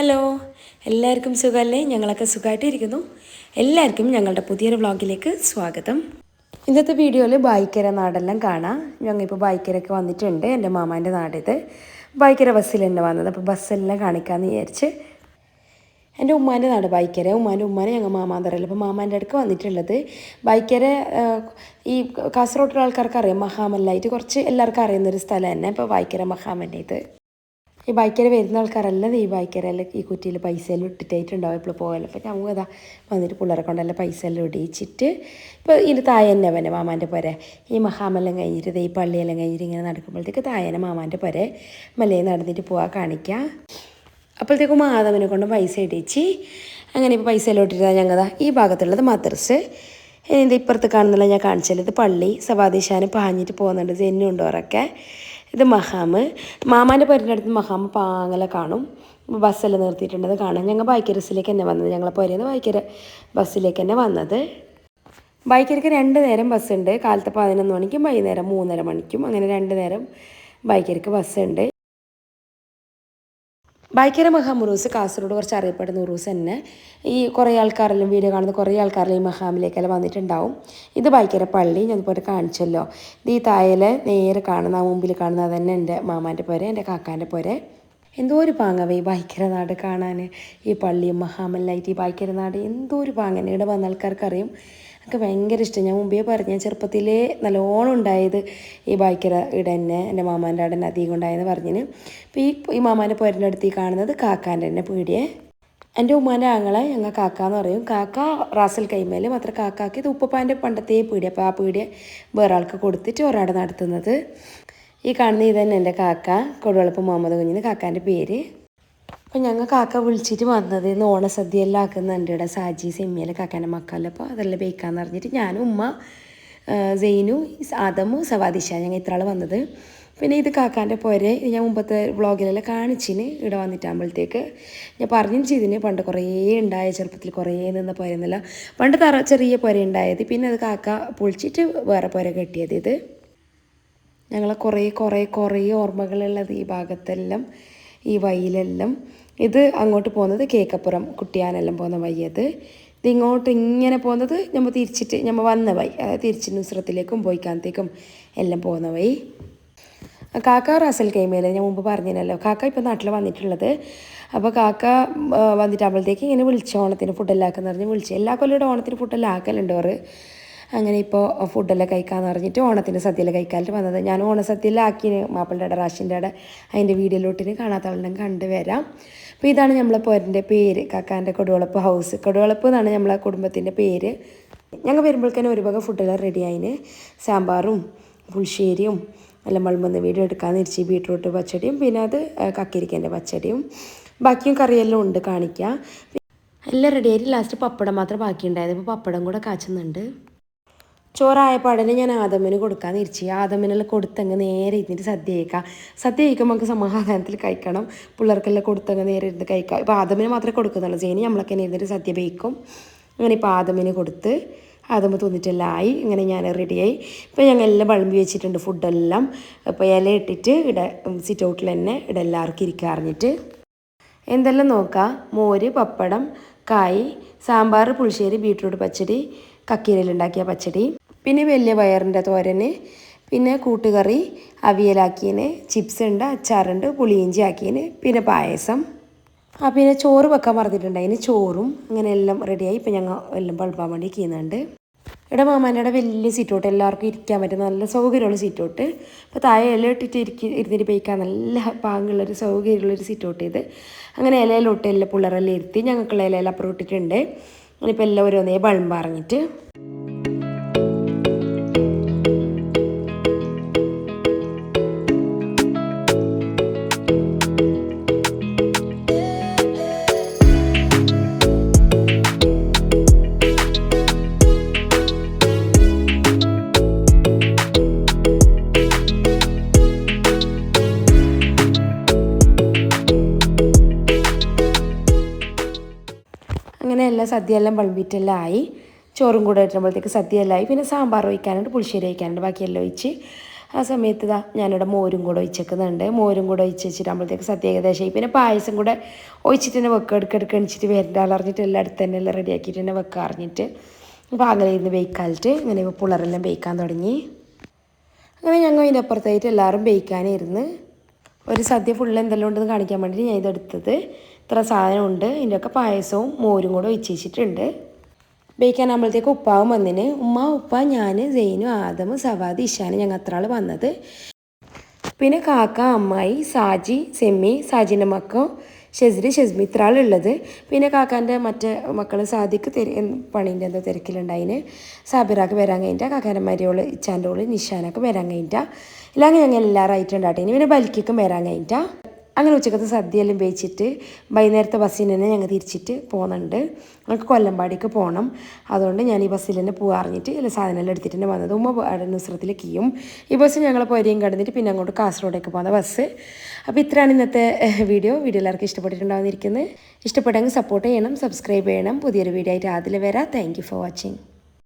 Hello, എല്ലാവർക്കും സുഖമല്ലേ? ഞങ്ങളൊക്കെ സുഖമായിട്ടിരിക്കുന്നു. എല്ലാവർക്കും ഞങ്ങളുടെ പുതിയൊരു വ്ളോഗിലേക്ക് സ്വാഗതം. ഇന്നത്തെ വീഡിയോയിൽ ബായിക്കര നാടെല്ലാം കാണാം. ഞങ്ങളിപ്പോൾ ബായിക്കരയൊക്കെ വന്നിട്ടുണ്ട്. എൻ്റെ മാമാൻ്റെ നാടിത്. ബായിക്കര ബസ്സിൽ തന്നെ വന്നത്. അപ്പോൾ ബസ്സെല്ലാം കാണിക്കാമെന്ന് വിചാരിച്ച്. എൻ്റെ ഉമ്മാൻ്റെ നാട് ബായിക്കര. ഉമ്മാനെ ഞങ്ങൾ മാമാന്തരല്ല. അപ്പോൾ മാമാൻ്റെ അടുക്ക് വന്നിട്ടുള്ളത് ബായിക്കര. ഈ കാസർഗോഡിലെ ആൾക്കാർക്ക് അറിയാം, മഹാമല്ലായിട്ട് കുറച്ച് എല്ലാവർക്കും അറിയുന്നൊരു സ്ഥലം തന്നെ. ഇപ്പോൾ ബായിക്കര മഹാമല്ല ഇത്. ഈ ബൈക്കര വരുന്ന ആൾക്കാരെല്ലാം ഈ ബൈക്കരെല്ലാം ഈ കുറ്റിയിൽ പൈസ എല്ലാം ഇട്ടിട്ടായിട്ടുണ്ടാവും ഇപ്പോൾ പോകല്ലോ. അപ്പോൾ ഞങ്ങൾ അതാ വന്നിട്ട് പിള്ളേരെ കൊണ്ടെല്ലാം പൈസ എല്ലാം ഇടിച്ചിട്ട് ഇപ്പോൾ ഇതിൻ്റെ തായന്നെ അവൻ്റെ മാമാൻ്റെ പോരെ ഈ മഹാമെല്ലാം കഴിഞ്ഞിട്ട് ഈ പള്ളിയെല്ലാം കഴിഞ്ഞിട്ട് ഇങ്ങനെ നടക്കുമ്പോഴത്തേക്ക് തായനെ മാമാൻ്റെ പോരെ മലയിൽ നടന്നിട്ട് പോവാൻ കാണിക്കാം. അപ്പോഴത്തേക്കും മാധവനെ കൊണ്ട് പൈസ ഇടിച്ച് അങ്ങനെ ഇപ്പോൾ പൈസ എല്ലാം ഇട്ടിട്ട് ഞങ്ങൾ ഈ ഭാഗത്തുള്ളത് മദ്രസ്. ഇതിൻ്റെ ഇപ്പുറത്ത് കാണുന്നില്ല ഞാൻ കാണിച്ചാൽ ഇത് പള്ളി. സവാദിഷാന് പാഞ്ഞിട്ട് പോകുന്നുണ്ട് ജെന്നുണ്ടോറൊക്കെ. ഇത് മഹാമ്. മാമാൻ്റെ പേരിൻ്റെ അടുത്ത് മഹാമ് പാങ്ങല കാണും. ബസ്സെല്ലാം നിർത്തിയിട്ടുണ്ടത് കാണാം. ഞങ്ങൾ ബൈക്കരസിലേക്ക് തന്നെ വന്നത്. ഞങ്ങളെ പോരെന്ന് ബൈക്കര ബസ്സിലേക്ക് തന്നെ വന്നത്. ബൈക്കരക്ക് 2 നേരം ബസ്സുണ്ട്. കാലത്ത് 11 മണിക്കും വൈകുന്നേരം 3:30 മണിക്കും. അങ്ങനെ 2 നേരം ബൈക്കരക്ക് ബസ്സുണ്ട്. ബൈക്കര മഹാമുറൂസ് കാസർഗോഡ് കുറച്ച് അറിയപ്പെടുന്ന ഉറൂസ് തന്നെ. ഈ കുറേ ആൾക്കാരെല്ലാം വീഡിയോ കാണുന്ന കുറേ ആൾക്കാരെല്ലാം ഈ മഹാമിലേക്കെല്ലാം വന്നിട്ടുണ്ടാവും. ഇത് ബൈക്കര പള്ളി ഞാൻ ഇപ്പോൾ കാണിച്ചല്ലോ. ഇത് ഈ തായൽ നേരെ കാണുന്ന മുമ്പിൽ കാണുന്നത് തന്നെ എൻ്റെ മാമാൻ്റെ പോരെ, എൻ്റെ കാക്കാൻ്റെ പോരെ. എന്തോ ഒരു പാങ്ങവേ ഈ ബൈക്കര നാട് കാണാൻ. ഈ പള്ളിയും മഹാമല്ലായിട്ട് ഈ ബൈക്കര നാട് എന്തോ ഒരു പാങ്ങന്നെ. ഇവിടെ വന്ന ആൾക്കാർക്കറിയും. എനിക്ക് ഭയങ്കര ഇഷ്ടം. ഞാൻ മുമ്പേ പറഞ്ഞു, ചെറുപ്പത്തിലേ നല്ലോണം ഉണ്ടായത് ഈ ബൈക്കര ഇവിടെ തന്നെ എൻ്റെ മാമാൻ്റെ അവിടെ തന്നെ അധികം ഉണ്ടായെന്ന് പറഞ്ഞിന്. അപ്പോൾ ഈ മാമാൻ്റെ പോരിൻ്റെ അടുത്ത് ഈ കാണുന്നത് കാക്കാൻ്റെ തന്നെ പീടിയെ. എൻ്റെ ഉമ്മാൻ്റെ ആങ്ങളെ ഞങ്ങൾ കാക്കാന്ന് പറയും. കാക്ക റാസൽ കൈമേൽ മാത്രം കാക്കാക്ക് ഇത് ഉപ്പപ്പാൻ്റെ പണ്ടത്തെ പീടിയ. അപ്പോൾ ആ പീടിയ വേറെ ആൾക്ക് കൊടുത്തിട്ട് ഒരാടെ നടത്തുന്നത്. ഈ കാണുന്ന ഇത് തന്നെ എൻ്റെ കാക്ക കൊടുവളപ്പ് മുഹമ്മദ് കുഞ്ഞിന് കാക്കാൻ്റെ പേര്. അപ്പോൾ ഞങ്ങൾ കാക്ക വിളിച്ചിട്ട് വന്നത് ഇന്ന് ഓണസദ്യയെല്ലാം ആക്കുന്നുണ്ട് ഇവിടെ. സാജി സെമ്മിയല്ല കാക്കാൻ്റെ മക്കളല്ല. അപ്പോൾ അതെല്ലാം ബേക്കാന്ന് പറഞ്ഞിട്ട് ഞാനും ഉമ്മ സെയ്നു ആദമു സവാദിഷ ഞങ്ങൾ ഇത്ര ആൾ വന്നത്. പിന്നെ ഇത് കാക്കാൻ്റെ പോരെ ഞാൻ മുമ്പത്തെ വ്ളോഗിലെല്ലാം കാണിച്ചിന്. ഇവിടെ വന്നിട്ടാകുമ്പോഴത്തേക്ക് ഞാൻ പറഞ്ഞു ചെയ്തിന് പണ്ട് കുറേ ഉണ്ടായ ചെറുപ്പത്തിൽ കുറേ നിന്ന പോരെന്നല്ല. പണ്ട് ചെറിയ പോര ഉണ്ടായത്. പിന്നെ അത് കാക്ക പൊളിച്ചിട്ട് വേറെ പോര കെട്ടിയത്. ഇത് ഞങ്ങളെ കുറേ ഓർമ്മകളുള്ളത് ഈ ഭാഗത്തെല്ലാം, ഈ വഴിയിലെല്ലാം. ഇത് അങ്ങോട്ട് പോകുന്നത് കേക്കപ്പുറം കുട്ടിയാനെല്ലാം പോകുന്ന വഴിയത്. ഇത് ഇങ്ങോട്ട് ഇങ്ങനെ പോകുന്നത് നമ്മൾ തിരിച്ചിട്ട് നമ്മൾ വന്ന വഴി, അതായത് തിരിച്ച് നുസ്രത്തിലേക്കും പോയിക്കാനത്തേക്കും എല്ലാം പോകുന്ന വഴി. കാക്ക റാസൽ കൈമേൽ ഞാൻ മുമ്പ് പറഞ്ഞില്ലല്ലോ. കാക്ക ഇപ്പോൾ നാട്ടിൽ വന്നിട്ടുള്ളത്. അപ്പോൾ കാക്ക വന്നിട്ടാകുമ്പോഴത്തേക്ക് ഇങ്ങനെ വിളിച്ചു ഓണത്തിന് ഫുഡെല്ലാം ആക്കുന്ന പറഞ്ഞ് വിളിച്ചു. എല്ലാ കൊല്ലം ഓണത്തിന് ഫുഡെല്ലാം ആക്കലുണ്ട് അവർ. അങ്ങനെ ഇപ്പോൾ ഫുഡെല്ലാം കഴിക്കാമെന്ന് പറഞ്ഞിട്ട് ഓണത്തിന് സദ്യയെല്ലാം കഴിക്കാനായിട്ട് വന്നത്. ഞാൻ ഓണസദ്യയെല്ലാം ആക്കിന് മാപ്പിളുടെ റാഷിൻ്റെ അവിടെ അതിൻ്റെ വീഡിയോയിലോട്ടിന് കാണാത്തവളുടെ കണ്ടു വരാം. അപ്പോൾ ഇതാണ് നമ്മളെ പോരിൻ്റെ പേര്, കാക്കാൻ്റെ കൊടുവളപ്പ് ഹൗസ്. കൊടുവളപ്പ് എന്നാണ് നമ്മളെ കുടുംബത്തിൻ്റെ പേര്. ഞങ്ങൾ വരുമ്പോഴേക്കും ഒരു വക ഫുഡെല്ലാം റെഡി ആയിന്. സാമ്പാറും പുളിശ്ശേരിയും എല്ലാം വളമ്പന്ന് വീഡിയോ എടുക്കാൻ തിരിച്ച് ബീട്രൂട്ട് പച്ചടിയും പിന്നെ അത് കക്കിരിക്കേൻ്റെ പച്ചടിയും ബാക്കിയും കറിയെല്ലാം ഉണ്ട് കാണിക്കുക. എല്ലാം റെഡി ആയിട്ട് ലാസ്റ്റ് പപ്പടം മാത്രം ബാക്കിയുണ്ടായത്. ഇപ്പോൾ പപ്പടം കൂടെ കാച്ചുന്നുണ്ട്. ചോറായ പാടനെ ഞാൻ ആദമിന് കൊടുക്കാൻ തിരിച്ചു. ആദമിനെല്ലാം കൊടുത്തങ്ങ് നേരെ ഇരുന്നിട്ട് സദ്യ കഴിക്കാം. സദ്യ കഴിക്കുമ്പോൾ നമുക്ക് സമാധാനത്തിൽ കഴിക്കണം. പിള്ളേർക്കെല്ലാം കൊടുത്തങ്ങ് നേരെ ഇരുന്ന് കഴിക്കാം. ഇപ്പോൾ ആദമിന് മാത്രമേ കൊടുക്കുന്നുള്ളൂ. ജേനി നമ്മളൊക്കെ ഇരുന്നിട്ട് സദ്യ ബേക്കും. അങ്ങനെ ഇപ്പോൾ ആദമിന് കൊടുത്ത് ആദമ തിന്നിട്ടെല്ലാം ആയി. ഇങ്ങനെ ഞാൻ റെഡിയായി. ഇപ്പോൾ ഞങ്ങൾ എല്ലാം വിളമ്പി വെച്ചിട്ടുണ്ട് ഫുഡെല്ലാം. ഇപ്പോൾ ഇല ഇട്ടിട്ട് ഇവിടെ സിറ്റ് ഔട്ടിൽ തന്നെ ഇവിടെ എല്ലാവർക്കും ഇരിക്കുക അറിഞ്ഞിട്ട് എന്തെല്ലാം നോക്കാം. മോര്, പപ്പടം, കായ്, സാമ്പാർ, പുളിശ്ശേരി, ബീട്രൂട്ട് പച്ചടി, കക്കീരയിലുണ്ടാക്കിയ പച്ചടി, പിന്നെ വലിയ പയറിൻ്റെ തോരന്, പിന്നെ കൂട്ടുകറി, അവിയലാക്കിയതിന്, ചിപ്സ് ഉണ്ട്, അച്ചാറുണ്ട്, പുളിയിഞ്ചി ആക്കിയതിന്, പിന്നെ പായസം. പിന്നെ ചോറ് വെക്കാൻ മറന്നിട്ടുണ്ട്. അതിന് ചോറും അങ്ങനെ എല്ലാം റെഡിയായി. ഇപ്പം ഞങ്ങൾ എല്ലാം ബൾബാൻ വേണ്ടി ചെയ്യുന്നുണ്ട്. ഇവിടെ മാമാൻ്റെ അവിടെ വലിയ സീറ്റോട്ട് എല്ലാവർക്കും ഇരിക്കാൻ പറ്റും, നല്ല സൗകര്യമുള്ള സീറ്റോട്ട്. അപ്പോൾ താഴെ ഇല ഇട്ടിട്ട് ഇരുന്നിട്ട് പോയിക്കാൻ നല്ല പാങ്ങുള്ളൊരു സൗകര്യമുള്ളൊരു സീറ്റോട്ട് ഇത്. അങ്ങനെ ഇലയിലോട്ട് എല്ലാം പിള്ളേരെല്ലാം ഇരുത്തി ഞങ്ങൾക്കുള്ള ഇലയെല്ലാം അപ്പുറം ഇട്ടിട്ടുണ്ട്. അങ്ങനിപ്പോൾ എല്ലാം ഓരോന്നേ ബൾബ് അറിഞ്ഞിട്ട് അങ്ങനെ എല്ലാം സദ്യയെല്ലാം വിളമ്പിട്ടെല്ലാം ആയി. ചോറും കൂടെ ഇട്ടുമ്പോഴത്തേക്ക് സദ്യയെല്ലാം ആയി. പിന്നെ സാമ്പാർ ഒഴിക്കാനുണ്ട്, പുളിശ്ശേരി ഒഴിക്കാനുണ്ട്, ബാക്കിയെല്ലാം ഒഴിച്ച് ആ സമയത്ത് ഞാനിവിടെ മോരും കൂടെ ഒഴിച്ചേക്കുന്നുണ്ട്. മോരും കൂടെ ഒഴിച്ച് വെച്ചിട്ടാകുമ്പോഴത്തേക്ക് സദ്യ ഏകദേശം പിന്നെ പായസം കൂടെ ഒഴിച്ചിട്ട് തന്നെ വെക്കുക. എടുക്കെടുക്ക് എണിച്ചിട്ട് വരേണ്ട ആളറിഞ്ഞിട്ട് എല്ലാം അടുത്ത് തന്നെ എല്ലാം റെഡിയാക്കിയിട്ട് തന്നെ വെക്കുക അറിഞ്ഞിട്ട്. അപ്പോൾ അങ്ങനെ ഇരുന്ന് ബേക്കാലിട്ട് ഇങ്ങനെ പിള്ളേരെല്ലാം ബേക്കാൻ തുടങ്ങി. അങ്ങനെ ഞങ്ങൾ അതിൻ്റെ അപ്പുറത്തായിട്ട് എല്ലാവരും ബേക്കാനിരുന്ന് ഒരു സദ്യ ഫുള്ള് എന്തെല്ലാം ഉണ്ടെന്ന് കാണിക്കാൻ വേണ്ടിയിട്ട് ഞാൻ ഇതെടുത്തത്. ഇത്ര സാധനമുണ്ട്. ഇതിൻ്റെയൊക്കെ പായസവും മോരും കൂടെ ഒഴിച്ച് വെച്ചിട്ടുണ്ട്. ബേക്കാനാകുമ്പോഴത്തേക്ക് ഉപ്പാവും വന്നിന്. ഉമ്മ, ഉപ്പ, ഞാൻ, സെയിനു, ആദം, സവാദ്, ഇഷാന് ഞങ്ങൾ അത്ര ആൾ വന്നത്. പിന്നെ കാക്ക, അമ്മായി, സാജി, സെമ്മി, സാജിൻ്റെ മക്കൾ, ഷെസ്മി ഇത്ര ആളുള്ളത്. പിന്നെ കാക്കാൻ്റെ മറ്റേ മക്കൾ സാദിക്ക് പണീൻ്റെ എന്തോ തിരക്കിലുണ്ടായിന്. സാബിറാക്ക് വരാൻ കഴിഞ്ഞിട്ട് കാക്കാൻ്റെ മരിയോള് ഇച്ചാൻ്റെ ഓള് നിഷാനൊക്കെ വരാൻ കഴിഞ്ഞിട്ടാ. ഇല്ലെങ്കിൽ ഞങ്ങൾ എല്ലാവരും ആയിട്ടുണ്ടാട്ടേന്. പിന്നെ ബൽക്കൊക്കെ വരാൻ കഴിഞ്ഞിട്ടാ. അങ്ങനെ ഉച്ചക്കത്തെ സദ്യയെല്ലാം ഉപയോഗിച്ചിട്ട് വൈകുന്നേരത്തെ ബസ്സിന് തന്നെ ഞങ്ങൾ തിരിച്ചിട്ട് പോകുന്നുണ്ട്. ഞങ്ങൾക്ക് കൊല്ലമ്പാടിക്ക് പോകണം. അതുകൊണ്ട് ഞാൻ ഈ ബസ്സിൽ തന്നെ പോകാറിഞ്ഞിട്ട് എല്ലാ സാധനമെല്ലാം എടുത്തിട്ട് തന്നെ വന്നത്. അവിടെ നുസ്രത്തിലേക്ക് ചെയ്യും. ഈ ബസ് ഞങ്ങൾ പൊരയും കടന്നിട്ട് പിന്നെ അങ്ങോട്ട് കാസർഗോഡേക്ക് പോകുന്ന ബസ്. അപ്പോൾ ഇത്രയാണ് ഇന്നത്തെ വീഡിയോ എല്ലാവർക്കും ഇഷ്ടപ്പെട്ടിട്ടുണ്ടാകുന്നിരിക്കുന്നത്. ഇഷ്ടപ്പെട്ടെങ്കിൽ സപ്പോർട്ട് ചെയ്യണം, സബ്സ്ക്രൈബ് ചെയ്യണം. പുതിയൊരു വീഡിയോ ആയിട്ട് അതിൽ വരാം. Thank you for watching.